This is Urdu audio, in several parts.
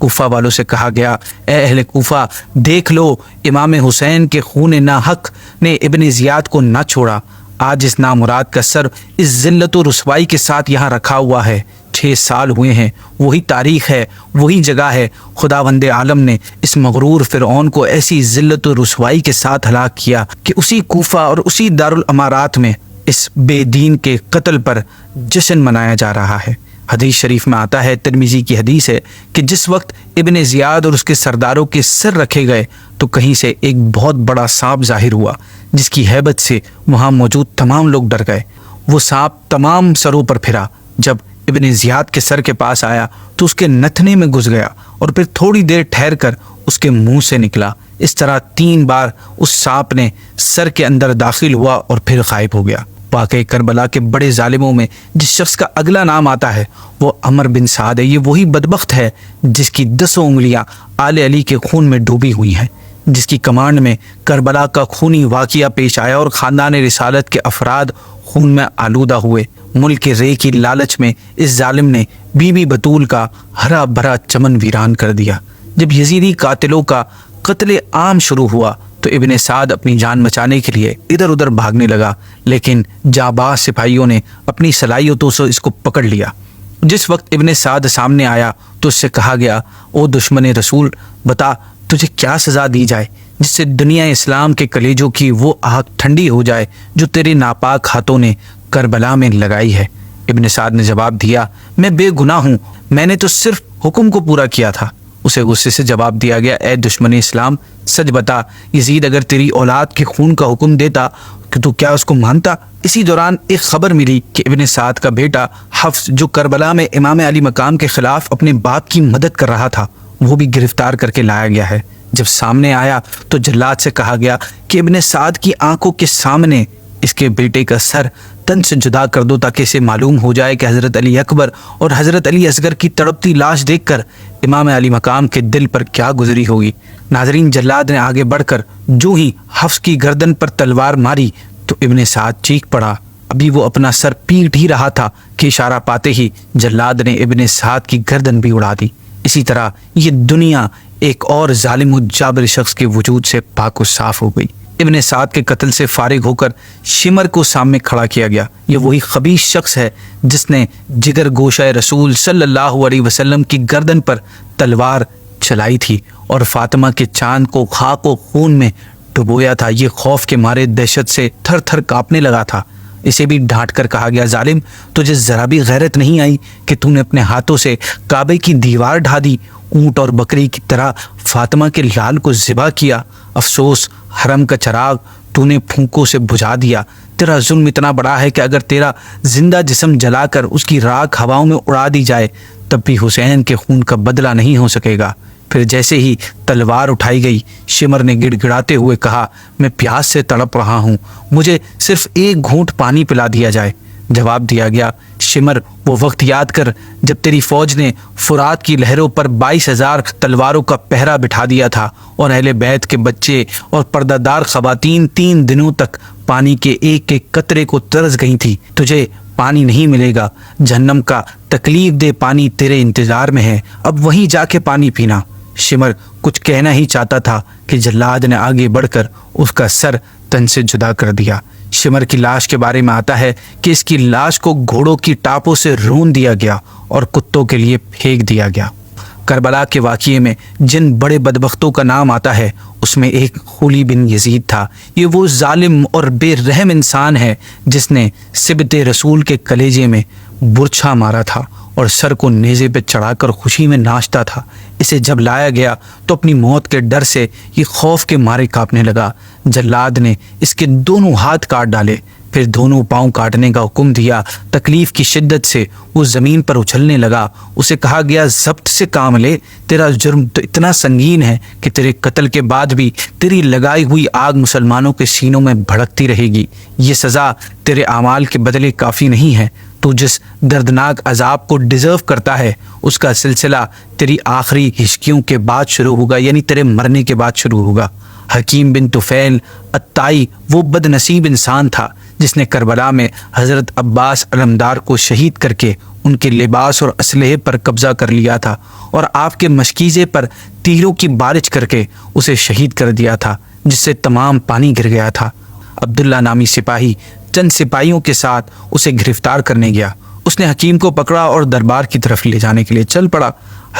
کوفہ والوں سے کہا گیا، اے اہل کوفہ، دیکھ لو، امام حسین کے خون ناحق نے ابن زیاد کو نہ چھوڑا۔ آج اس نامراد کا سر اس ذلت و رسوائی کے ساتھ یہاں رکھا ہوا ہے۔ 6 سال ہوئے ہیں، وہی تاریخ ہے، وہی جگہ ہے۔ خداوند عالم نے اس مغرور فرعون کو ایسی ذلت و رسوائی کے ساتھ ہلاک کیا کہ اسی کوفہ اور اسی دارالامارات میں اس بے دین کے قتل پر جشن منایا جا رہا ہے۔ حدیث شریف میں آتا ہے، ترمذی کی حدیث ہے، کہ جس وقت ابن زیاد اور اس کے سرداروں کے سر رکھے گئے تو کہیں سے ایک بہت بڑا سانپ ظاہر ہوا، جس کی ہیبت سے وہاں موجود تمام لوگ ڈر گئے۔ وہ سانپ تمام سروں پر پھرا، جب ابن زیاد کے سر کے پاس آیا تو اس کے نتھنے میں گھس گیا اور پھر تھوڑی دیر ٹھہر کر اس کے منہ سے نکلا۔ اس طرح 3 بار اس سانپ نے سر کے اندر داخل ہوا اور پھر غائب ہو گیا۔ واقعی کربلا کے بڑے ظالموں میں جس شخص کا اگلا نام آتا ہے وہ عمر بن سعد ہے۔ یہ وہی بدبخت ہے جس کی 10 انگلیاں آل علی کے خون میں ڈوبی ہوئی ہیں، جس کی کمانڈ میں کربلا کا خونی واقعہ پیش آیا اور خاندان رسالت کے افراد خون میں آلودہ ہوئے۔ ملک کے رے کی لالچ میں اس ظالم نے بی بی بطول کا ہرا بھرا چمن ویران کر دیا۔ جب یزیدی قاتلوں کا قتل عام شروع ہوا تو ابن سعد اپنی جان بچانے کے لیے ادھر ادھر بھاگنے لگا، لیکن جانباز سپاہیوں نے اپنی صلاحیتوں سے اس کو پکڑ لیا۔ جس وقت ابن سعد سامنے آیا تو اس سے کہا گیا، او دشمن رسول، بتا تجھے کیا سزا دی جائے جس سے دنیا اسلام کے کلیجوں کی وہ آگ ٹھنڈی ہو جائے جو تیرے ناپاک ہاتھوں نے کربلا میں لگائی ہے۔ ابن سعد نے جواب دیا، میں بے گناہ ہوں، میں نے تو صرف حکم کو پورا کیا تھا۔ اسے غصے سے جواب دیا گیا، اے دشمن اسلام، سچ بتا، یزید اگر تیری اولاد کے خون کا حکم دیتا کہ تو کیا اس کو مانتا؟ اسی دوران ایک خبر ملی کہ ابن سعد کا بیٹا حفص، جو کربلا میں امام علی مقام کے خلاف اپنے باپ کی مدد کر رہا تھا، وہ بھی گرفتار کر کے لایا گیا ہے۔ جب سامنے آیا تو جلاد سے کہا گیا کہ ابن سعد کی آنکھوں کے سامنے اس کے بیٹے کا سر تن سے جدا کر دو تاکہ اسے معلوم ہو جائے کہ حضرت علی اکبر اور حضرت علی اصغر کی تڑپتی لاش دیکھ کر امام علی مقام کے دل پر کیا گزری ہوگی۔ ناظرین، جلاد نے آگے بڑھ کر جو ہی حفص کی گردن پر تلوار ماری تو ابن سعد چیخ پڑا۔ ابھی وہ اپنا سر پیٹ ہی رہا تھا کہ اشارہ پاتے ہی جلاد نے ابن سعد کی گردن بھی اڑا دی۔ اسی طرح یہ دنیا ایک اور ظالم و جابر شخص کے وجود سے پاک و صاف ہو گئی۔ ابن سعد کے قتل سے فارغ ہو کر شمر کو سامنے کھڑا کیا گیا۔ یہ وہی خبیث شخص ہے جس نے جگر گوشہ رسول صلی اللہ علیہ وسلم کی گردن پر تلوار چلائی تھی اور فاطمہ کے چاند کو خاک و خون میں ڈبویا تھا۔ یہ خوف کے مارے دہشت سے تھر تھر کانپنے لگا تھا۔ اسے بھی ڈانٹ کر کہا گیا، ظالم، تجھے ذرا بھی غیرت نہیں آئی کہ تو نے اپنے ہاتھوں سے کعبے کی دیوار ڈھا دی، اونٹ اور بکری کی طرح فاطمہ کے لال کو ذبح کیا۔ افسوس، حرم کا چراغ تو نے پھونکوں سے بجھا دیا۔ تیرا ظلم اتنا بڑا ہے کہ اگر تیرا زندہ جسم جلا کر اس کی راکھ ہواؤں میں اڑا دی جائے تب بھی حسین کے خون کا بدلہ نہیں ہو سکے گا۔ پھر جیسے ہی تلوار اٹھائی گئی، شمر نے گڑ گڑاتے ہوئے کہا، میں پیاس سے تڑپ رہا ہوں، مجھے صرف ایک گھونٹ پانی پلا دیا جائے۔ جواب دیا گیا، شمر، وہ وقت یاد کر جب تیری فوج نے فرات کی لہروں پر 22,000 تلواروں کا پہرا بٹھا دیا تھا اور اہل بیت کے بچے اور پردہ دار خواتین 3 دنوں تک پانی کے ایک ایک قطرے کو ترس گئی تھی۔ تجھے پانی نہیں ملے گا، جہنم کا تکلیف دہ پانی تیرے انتظار میں ہے، اب وہیں جا کے پانی پینا۔ شمر کچھ کہنا ہی چاہتا تھا کہ جلاد نے آگے بڑھ کر اس کا سر تن سے جدا کر دیا۔ شمر کی لاش کے بارے میں آتا ہے کہ اس کی لاش کو گھوڑوں کی ٹاپوں سے رون دیا گیا اور کتوں کے لیے پھینک دیا گیا۔ کربلا کے واقعے میں جن بڑے بدبختوں کا نام آتا ہے اس میں ایک خولی بن یزید تھا۔ یہ وہ ظالم اور بے رحم انسان ہے جس نے سبط رسول کے کلیجے میں برچھا مارا تھا اور سر کو نیزے پہ چڑھا کر خوشی میں ناچتا تھا۔ اسے جب لایا گیا تو اپنی موت کے ڈر سے یہ خوف کے مارے کانپنے لگا۔ جلاد نے اس کے دونوں ہاتھ کاٹ ڈالے، پھر دونوں پاؤں کاٹنے کا حکم دیا۔ تکلیف کی شدت سے وہ زمین پر اچھلنے لگا۔ اسے کہا گیا، ضبط سے کام لے، تیرا جرم تو اتنا سنگین ہے کہ تیرے قتل کے بعد بھی تیری لگائی ہوئی آگ مسلمانوں کے سینوں میں بھڑکتی رہے گی۔ یہ سزا تیرے اعمال کے بدلے کافی نہیں ہے۔ تو جس دردناک عذاب کو ڈیزرو کرتا ہے اس کا سلسلہ تیری آخری ہچکیوں کے بعد شروع ہوگا، یعنی تیرے مرنے کے بعد شروع ہوگا۔ حکیم بن طفیل الطائی وہ بد نصیب انسان تھا جس نے کربلا میں حضرت عباس علمدار کو شہید کر کے ان کے لباس اور اسلحے پر قبضہ کر لیا تھا اور آپ کے مشکیزے پر تیروں کی بارش کر کے اسے شہید کر دیا تھا، جس سے تمام پانی گر گیا تھا۔ عبداللہ نامی سپاہی چند سپاہیوں کے ساتھ اسے گرفتار کرنے گیا۔ اس نے حکیم کو پکڑا اور دربار کی طرف لے جانے کے لیے چل پڑا۔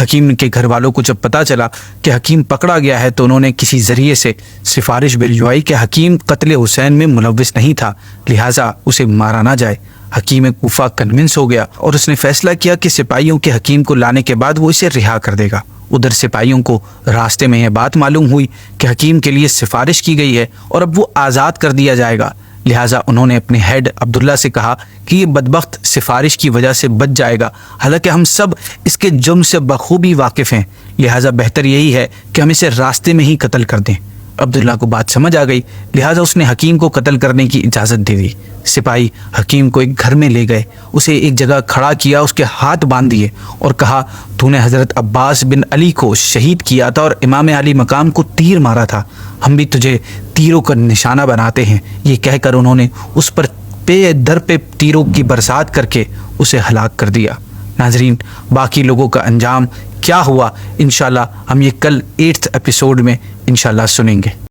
حکیم کے گھر والوں کو جب پتہ چلا کہ حکیم پکڑا گیا ہے تو انہوں نے کسی ذریعے سے سفارش بھجوائی کہ حکیم قتل حسین میں ملوث نہیں تھا، لہٰذا اسے مارا نہ جائے۔ حکیم کوفہ کنونس ہو گیا اور اس نے فیصلہ کیا کہ سپاہیوں کے حکیم کو لانے کے بعد وہ اسے رہا کر دے گا۔ ادھر سپاہیوں کو راستے میں یہ بات معلوم ہوئی کہ حکیم کے لیے سفارش کی گئی ہے اور اب وہ آزاد کر دیا جائے گا، لہٰذا انہوں نے اپنے ہیڈ عبداللہ سے کہا کہ یہ بدبخت سفارش کی وجہ سے بچ جائے گا، حالانکہ ہم سب اس کے جرم سے بخوبی واقف ہیں، لہٰذا بہتر یہی ہے کہ ہم اسے راستے میں ہی قتل کر دیں۔ عبداللہ کو بات سمجھ آ گئی، لہٰذا اس نے حکیم کو قتل کرنے کی اجازت دے دی۔ سپاہی حکیم کو ایک گھر میں لے گئے، اسے ایک جگہ کھڑا کیا، اس کے ہاتھ باندھ دیے اور کہا تو نے حضرت عباس بن علی کو شہید کیا تھا اور امام علی مقام کو تیر مارا تھا، ہم بھی تجھے تیروں کا نشانہ بناتے ہیں۔ یہ کہہ کر انہوں نے اس پر پے در پہ تیروں کی برسات کر کے اسے ہلاک کر دیا۔ ناظرین، باقی لوگوں کا انجام کیا ہوا انشاءاللہ ہم یہ کل 8th ایپیسوڈ میں انشاءاللہ سنیں گے۔